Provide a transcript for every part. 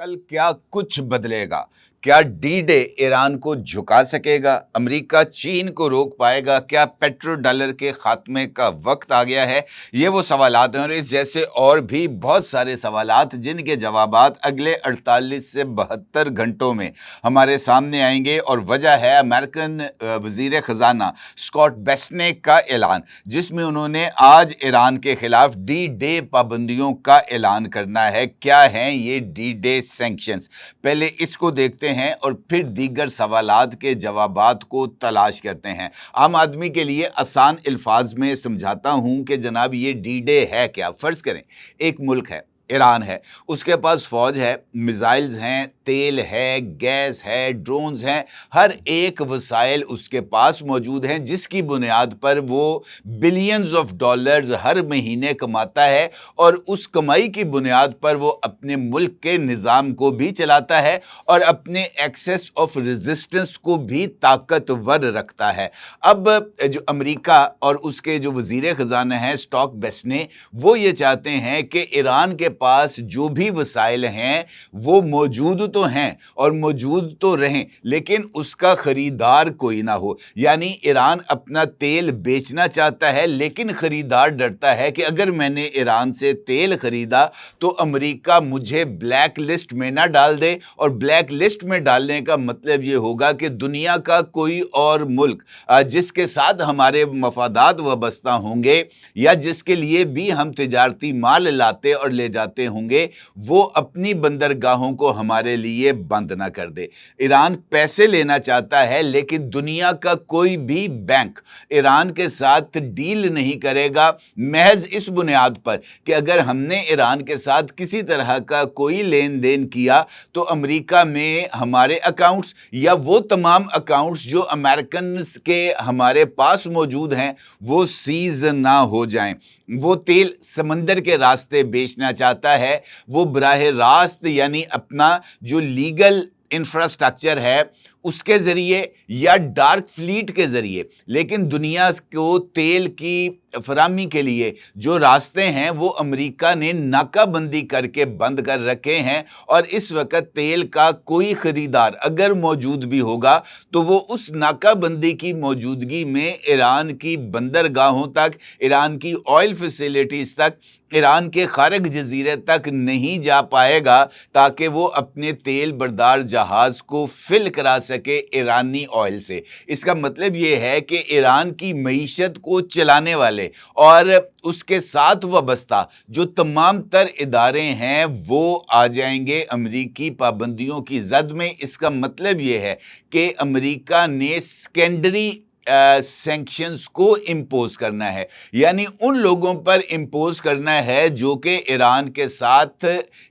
कल क्या कुछ बदलेगा? क्या डी डे ईरान को झुका सकेगा? अमेरिका चीन को रोक पाएगा? क्या पेट्रो डॉलर के खात्मे का वक्त आ गया है? ये वो सवालात हैं और इस जैसे और भी बहुत सारे सवालात जिनके जवाबात अगले 48 से 72 घंटों में हमारे सामने आएंगे। और वजह है अमेरिकन वजीर खजाना स्कॉट बेसेंट का ऐलान, जिसमें उन्होंने आज ईरान के खिलाफ डी डे पाबंदियों का ऐलान करना है। क्या हैं ये डी डे सैंक्शंस? पहले इसको देखते हैं और फिर दीगर सवालात के जवाबात को तलाश करते हैं। आम आदमी के लिए आसान अल्फाज में समझाता हूं कि जनाब ये डी डे है क्या। फर्ज करें एक मुल्क है, ईरान है, उसके पास फौज है, मिसाइल्स हैं, तेल है, गैस है, ड्रोन्स हैं, हर एक वसाइल उसके पास मौजूद हैं जिसकी बुनियाद पर वो बिलियंस ऑफ डॉलर्स हर महीने कमाता है और उस कमाई की बुनियाद पर वो अपने मुल्क के निज़ाम को भी चलाता है और अपने एक्सेस ऑफ रेजिस्टेंस को भी ताकतवर रखता है। अब जो अमेरिका और उसके जो वजीर खजाना हैं स्कॉट बेसेंट, वो ये चाहते हैं कि ईरान के पास जो भी वसाइल हैं वो मौजूद तो हैं और मौजूद तो रहें, लेकिन उसका खरीदार कोई ना हो। यानी ईरान अपना तेल बेचना चाहता है, लेकिन खरीदार डरता है कि अगर मैंने ईरान से तेल खरीदा तो अमेरिका मुझे ब्लैक लिस्ट में ना डाल दे। और ब्लैक लिस्ट में डालने का मतलब ये होगा कि दुनिया का कोई और मुल्क जिसके साथ हमारे मफादात वाबस्ता होंगे या जिसके लिए भी हम तिजारती माल लाते और ले जाते होंगे, वो अपनी बंदरगाहों को हमारे लिए बंद ना कर दे। ईरान पैसे लेना चाहता है, लेकिन दुनिया का कोई भी बैंक ईरान के साथ डील नहीं करेगा, महज इस बुनियाद पर कि अगर हमने ईरान के साथ किसी तरह का कोई लेन देन किया तो अमेरिका में हमारे अकाउंट्स या वो तमाम अकाउंट्स जो अमेरिकन के हमारे पास मौजूद हैं वो सीज ना हो जाएं। वो तेल समंदर के रास्ते बेचना चाहता है, वो बराह रास्त यानी अपना जो लीगल इंफ्रास्ट्रक्चर है उसके ज़रिए या डार्क फ्लीट के ज़रिए, लेकिन दुनिया को तेल की फराहमी के लिए जो रास्ते हैं वो अमेरिका ने नाकाबंदी करके बंद कर रखे हैं। और इस वक्त तेल का कोई ख़रीदार अगर मौजूद भी होगा तो वो उस नाकाबंदी की मौजूदगी में ईरान की बंदरगाहों तक, ईरान की ऑयल फैसिलिटीज़ तक, ईरान के खारग जजीरे तक नहीं जा पाएगा ताकि वो अपने तेल बरदार जहाज़ को फिल करा सके ईरानी ऑयल से। इसका मतलब ये है कि ईरान की मईशत को चलाने वाले और उसके साथ वाबस्ता जो तमाम तर इदारे हैं वो आ जाएंगे अमेरिकी पाबंदियों की जद में। इसका मतलब ये है कि अमेरिका ने सेकेंडरी सैंक्शंस को इम्पोज करना है, यानी उन लोगों पर इम्पोज करना है जो कि ईरान के साथ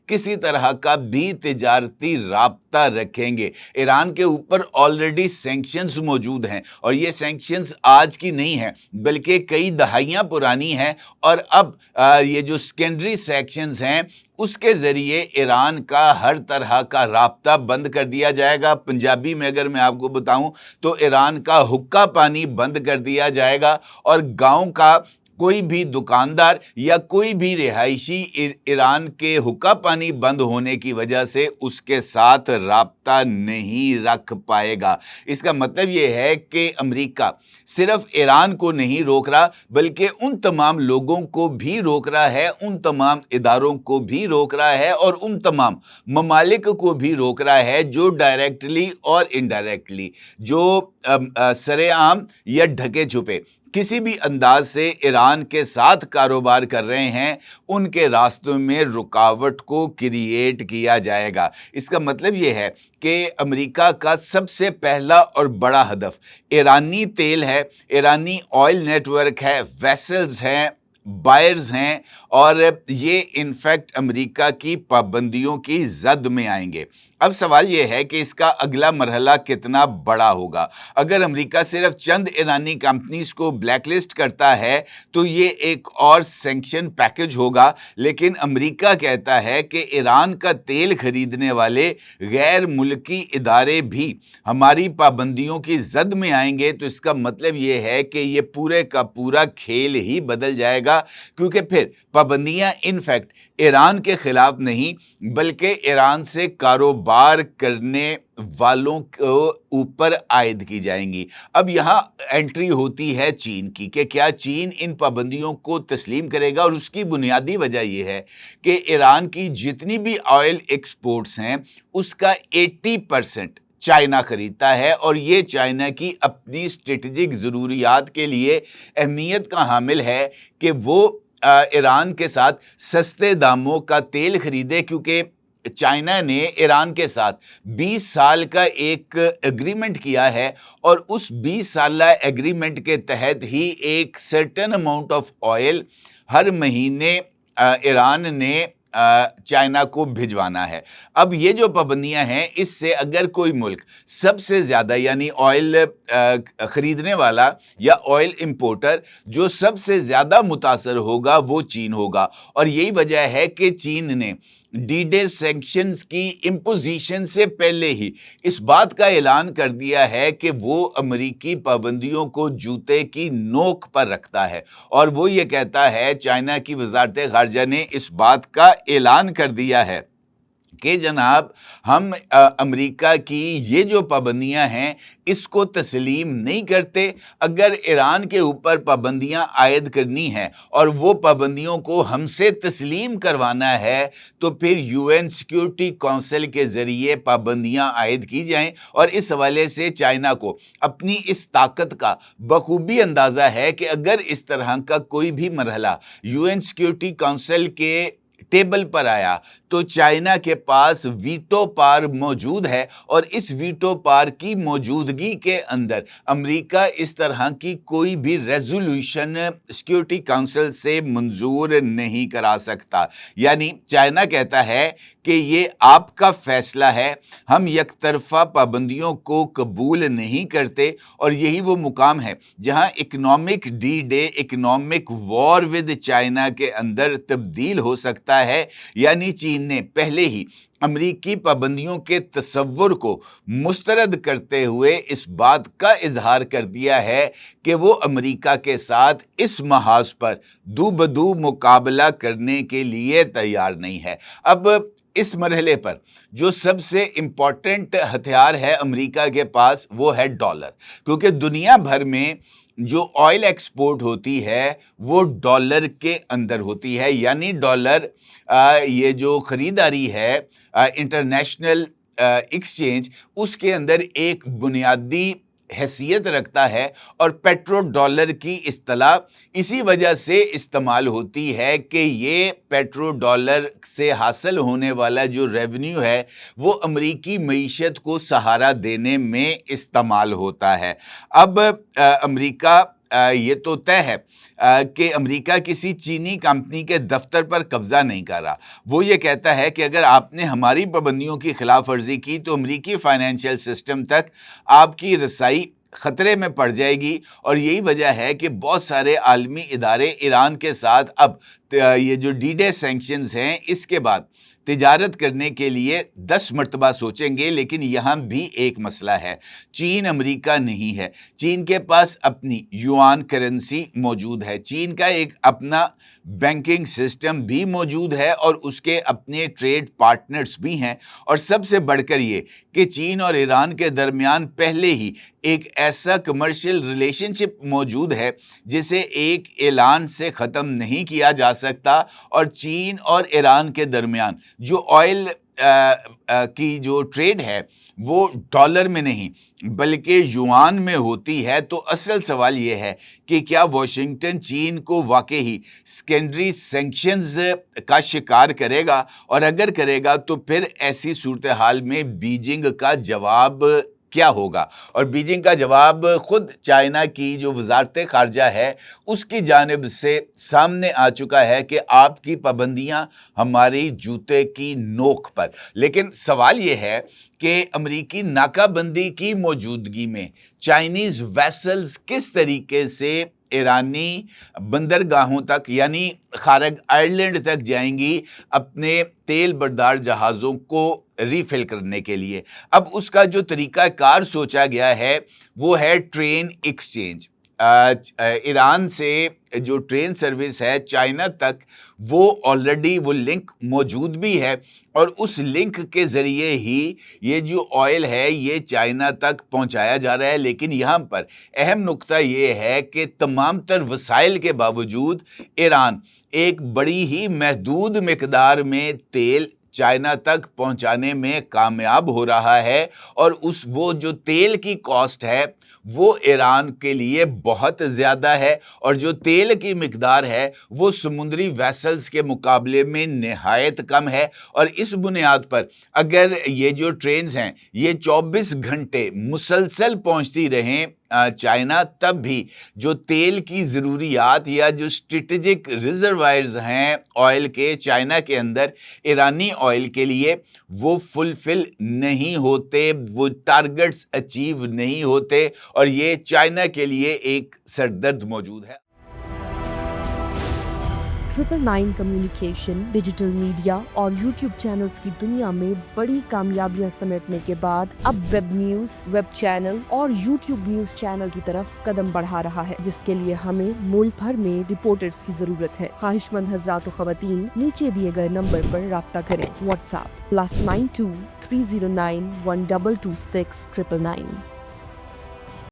किसी तरह का भी तिजारती राब्ता रखेंगे। ईरान के ऊपर ऑलरेडी सैंक्शंस मौजूद हैं और ये सैंक्शंस आज की नहीं हैं बल्कि कई दहाइयाँ पुरानी हैं। और अब ये जो सेकेंडरी सैंक्शंस हैं उसके ज़रिए ईरान का हर तरह का राब्ता बंद कर दिया जाएगा। पंजाबी में अगर मैं आपको बताऊं तो ईरान का हुक्का पानी बंद कर दिया जाएगा और गांव का कोई भी दुकानदार या कोई भी रिहायशी ईरान के हुक्का पानी बंद होने की वजह से उसके साथ राब्ता नहीं रख पाएगा। इसका मतलब ये है कि अमेरिका सिर्फ ईरान को नहीं रोक रहा बल्कि उन तमाम लोगों को भी रोक रहा है, उन तमाम इदारों को भी रोक रहा है और उन तमाम ममालिक को भी रोक रहा है जो डायरेक्टली और इनडायरेक्टली, जो सरेआम या ढके छुपे किसी भी अंदाज से ईरान के साथ कारोबार कर रहे हैं, उनके रास्तों में रुकावट को क्रिएट किया जाएगा। इसका मतलब ये है कि अमेरिका का सबसे पहला और बड़ा हदफ ईरानी तेल है, ईरानी ऑयल नेटवर्क है, वेसल्स हैं, बायर्स हैं और ये इनफैक्ट अमेरिका की पाबंदियों की जद में आएंगे। अब सवाल यह है कि इसका अगला मरहला कितना बड़ा होगा। अगर अमेरिका सिर्फ चंद ईरानी कंपनीज को ब्लैकलिस्ट करता है तो ये एक और सैंक्शन पैकेज होगा, लेकिन अमेरिका कहता है कि ईरान का तेल खरीदने वाले गैर मुल्की इदारे भी हमारी पाबंदियों की जद में आएंगे। तो इसका मतलब ये है कि ये पूरे का पूरा खेल ही बदल जाएगा क्योंकि फिर पाबंदियां इनफैक्ट ईरान के खिलाफ नहीं बल्कि ईरान से कारोबार करने वालों को ऊपर आयद की जाएंगी। अब यहाँ एंट्री होती है चीन की कि क्या चीन इन पाबंदियों को तस्लीम करेगा, और उसकी बुनियादी वजह यह है कि ईरान की जितनी भी ऑयल एक्सपोर्ट्स हैं उसका 80% चाइना खरीदता है, और ये चाइना की अपनी स्ट्रेटेजिक ज़रूरियात के लिए अहमियत का हामिल है कि वो ईरान के साथ सस्ते दामों का तेल खरीदे, क्योंकि चाइना ने ईरान के साथ 20 साल का एक एग्रीमेंट किया है, और उस 20 साल एग्रीमेंट के तहत ही एक सर्टेन अमाउंट ऑफ ऑयल हर महीने ईरान ने चाइना को भिजवाना है। अब ये जो पाबंदियां हैं, इससे अगर कोई मुल्क सबसे ज़्यादा यानी ऑयल ख़रीदने वाला या ऑयल इंपोर्टर जो सबसे ज़्यादा मुतासर होगा वो चीन होगा, और यही वजह है कि चीन ने डी-डे सैंक्शंस की इम्पोजिशन से पहले ही इस बात का ऐलान कर दिया है कि वो अमेरिकी पाबंदियों को जूते की नोक पर रखता है, और वो ये कहता है, चाइना की वज़ारत ख़ारजा ने इस बात का ऐलान कर दिया है कि जनाब हम अमेरिका की ये जो पाबंदियां हैं इसको तस्लीम नहीं करते। अगर ईरान के ऊपर पाबंदियां आयद करनी है और वो पाबंदियों को हमसे तस्लीम करवाना है तो फिर यूएन सिक्योरिटी काउंसिल के ज़रिए पाबंदियां आयद की जाएं, और इस हवाले से चाइना को अपनी इस ताकत का बखूबी अंदाज़ा है कि अगर इस तरह का कोई भी मरहला यूएन सिक्योरिटी काउंसिल के टेबल पर आया तो चाइना के पास वीटो पावर मौजूद है, और इस वीटो पावर की मौजूदगी के अंदर अमेरिका इस तरह की कोई भी रेजोल्यूशन सिक्योरिटी काउंसिल से मंजूर नहीं करा सकता। यानी चाइना कहता है कि ये आपका फैसला है, हम यकतरफा पाबंदियों को कबूल नहीं करते, और यही वो मुकाम है जहां economic D-Day economic war with China के अंदर तब्दील हो सकता है। यानी चीन ने पहले ही अमेरिकी पाबंदियों के तसव्वुर को मुस्तरद करते हुए इस बात का इजहार कर दिया है कि वो अमेरिका के साथ इस महाज पर दू बदू मुकाबला करने के लिए तैयार नहीं है। अब इस मरहले पर जो सबसे इम्पॉर्टेंट हथियार है अमेरिका के पास वो है डॉलर, क्योंकि दुनिया भर में जो ऑयल एक्सपोर्ट होती है वो डॉलर के अंदर होती है। यानी डॉलर ये जो ख़रीदारी है इंटरनेशनल एक्सचेंज उसके अंदर एक बुनियादी हैसियत रखता है, और पेट्रो डॉलर की इस्तिलाह इसी वजह से इस्तेमाल होती है कि ये पेट्रो डॉलर से हासिल होने वाला जो रेवेन्यू है वो अमेरिकी मईशत को सहारा देने में इस्तेमाल होता है। अब अमेरिका ये तो तय है कि अमेरिका किसी चीनी कंपनी के दफ्तर पर कब्जा नहीं कर रहा। वो ये कहता है कि अगर आपने हमारी पाबंदियों की खिलाफ वर्जी की तो अमेरिकी फाइनेंशियल सिस्टम तक आपकी रसाई खतरे में पड़ जाएगी, और यही वजह है कि बहुत सारे आलमी इदारे ईरान के साथ अब ये जो डी-डे सैंक्शंस हैं इसके बाद तिजारत करने के लिए 10 मरतबा सोचेंगे। लेकिन यहाँ भी एक मसला है, चीन अमेरिका नहीं है, चीन के पास अपनी युआन करेंसी मौजूद है, चीन का एक अपना बैंकिंग सिस्टम भी मौजूद है, और उसके अपने ट्रेड पार्टनर्स भी हैं, और सबसे बढ़कर ये कि चीन और ईरान के दरमियान पहले ही एक ऐसा कमर्शियल रिलेशनशिप मौजूद है जिसे एक ऐलान से ख़त्म नहीं किया जा सकता। और चीन और ईरान के दरमियान जो ऑयल की जो ट्रेड है वो डॉलर में नहीं बल्कि युआन में होती है। तो असल सवाल ये है कि क्या वॉशिंगटन चीन को वाकई ही सेकेंडरी सैंक्शंस का शिकार करेगा, और अगर करेगा तो फिर ऐसी सूरत हाल में बीजिंग का जवाब क्या होगा। और बीजिंग का जवाब खुद चाइना की जो वज़ारत ख़ारजा है उसकी जानिब से सामने आ चुका है कि आपकी पाबंदियां हमारी जूते की नोक पर। लेकिन सवाल ये है कि अमेरिकी नाकाबंदी की मौजूदगी में चाइनीज़ वेसल्स किस तरीके से ईरानी बंदरगाहों तक यानी खारग आयरलैंड तक जाएंगी अपने तेल बरदार जहाज़ों को रीफिल करने के लिए। अब उसका जो तरीका कार सोचा गया है वो है ट्रेन एक्सचेंज। ईरान से जो ट्रेन सर्विस है चाइना तक, वो ऑलरेडी वो लिंक मौजूद भी है और उस लिंक के ज़रिए ही ये जो ऑयल है ये चाइना तक पहुंचाया जा रहा है। लेकिन यहाँ पर अहम नुक्ता ये है कि तमाम तर वसाइल के बावजूद ईरान एक बड़ी ही महदूद मिकदार में तेल चाइना तक पहुंचाने में कामयाब हो रहा है और वो जो तेल की कॉस्ट है वो ईरान के लिए बहुत ज़्यादा है और जो तेल की मिकदार है वो समुद्री वेसल्स के मुकाबले में निहायत कम है। और इस बुनियाद पर अगर ये जो ट्रेन्स हैं ये 24 घंटे मुसलसल पहुंचती रहें चाइना, तब भी जो तेल की ज़रूरियात या जो स्ट्रेटेजिक रिजर्वायर्स हैं ऑयल के चाइना के अंदर ईरानी ऑयल के लिए, वो फुलफिल नहीं होते, वो टारगेट्स अचीव नहीं होते और ये चाइना के लिए एक सरदर्द मौजूद है। 999 कम्युनिकेशन, डिजिटल मीडिया और यूट्यूब चैनल्स की दुनिया में बड़ी कामयाबियां समेटने के बाद अब वेब न्यूज, वेब चैनल और यूट्यूब न्यूज चैनल की तरफ कदम बढ़ा रहा है, जिसके लिए हमें मुल्क भर में रिपोर्टर्स की जरूरत है। ख्वाहिशमंद हजरात व खवातीन नीचे दिए गए नंबर पर राब्ता करें। व्हाट्सएप +92 309 1226 999।